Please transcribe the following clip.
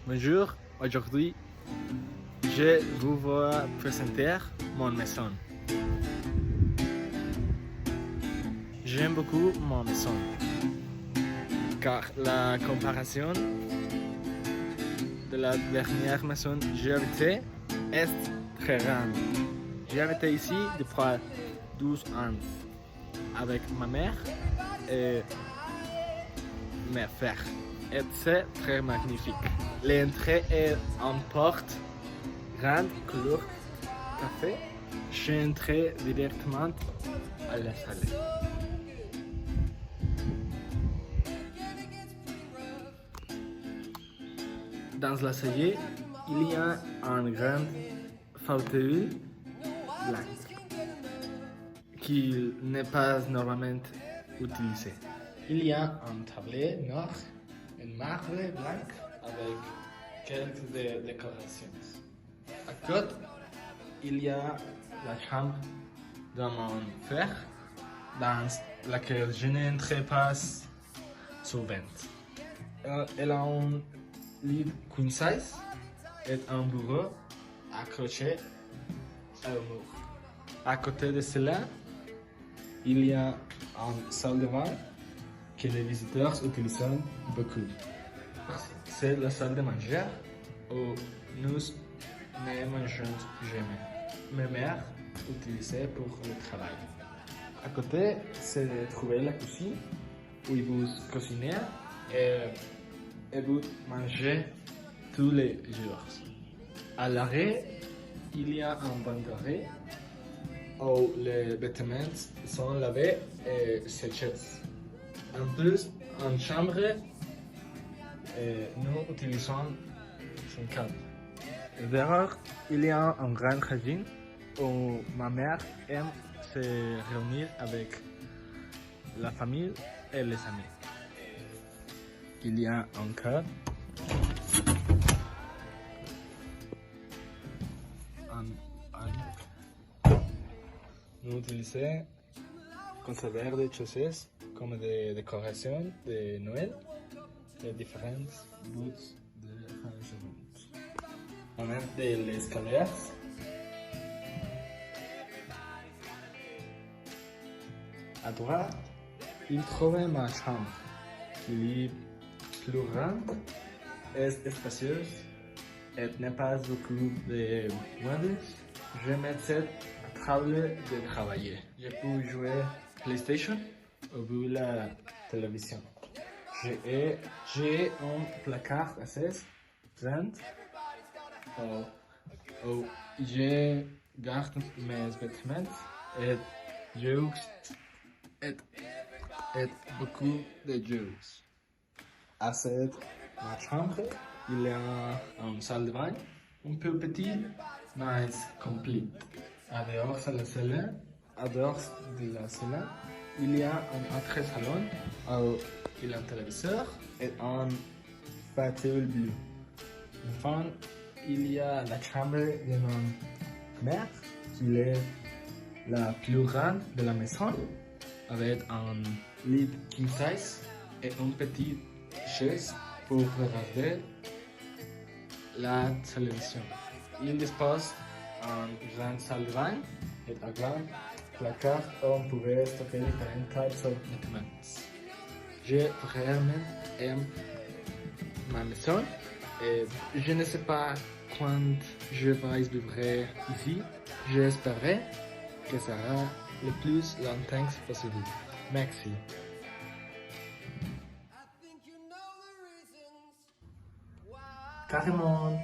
Bonjour, aujourd'hui je vous vais présenter mon maison. J'aime beaucoup mon maison car la comparaison de la dernière maison que j'ai habité est très grande. J'ai habité ici depuis 12 ans avec ma mère et mes frères. Et c'est très magnifique. L'entrée est en porte grande couleur café. J'entre directement à la salle. Dans la salle, il y a un grand fauteuil blanc qui n'est pas normalement utilisé. Il y a un tablet noir, un marbre blanc avec quelques décorations. À côté, il y a la chambre de mon frère dans laquelle je n'entre pas souvent. Elle a un lit queen size et un bureau accroché au mur. À côté de cela, il y a une salle de bain que les visiteurs utilisent beaucoup. C'est la salle de manger où nous ne mangeons jamais. Ma mère utilisait pour le travail. À côté, c'est trouver la cuisine où vous cuisinez et vous mangez tous les jours. À l'arrêt, il y a un banc d'arrêt où les vêtements sont lavés et séchés. En plus, en chambre, nous utilisons son câble. Dehors, il y a un grand jardin où ma mère aime se réunir avec la famille et les amis. Il y a un cadre, nous utilisons conserver des choses comme des décorations de Noël et différents bouts de rangement. On a des escaliers. À droite, il trouve ma chambre, qui est plus grande, est spacieuse et n'est pas beaucoup de meubles. Je mets cette table de travailler. Je peux jouer PlayStation ou voir la télévision. J'ai un placard assez grand où je garde mes vêtements et joue et beaucoup de jeux. À ma chambre, il y a une salle de bain, un peu petite, mais complète. Dehors de la salle, il y a un autre salon où il y a un téléviseur et un fauteuil bleu. Enfin, il y a la chambre de ma mère, qui est la plus grande de la maison, avec un lit king size et une petite chaise pour regarder la télévision. Il dispose une grande salle de bain et un grand placard où on pouvait stocker différentes types de vêtements. Je vraiment aime ma maison et je ne sais pas quand je vais vivre ici. J'espère que ça sera le plus longtemps possible. Merci. Carrément.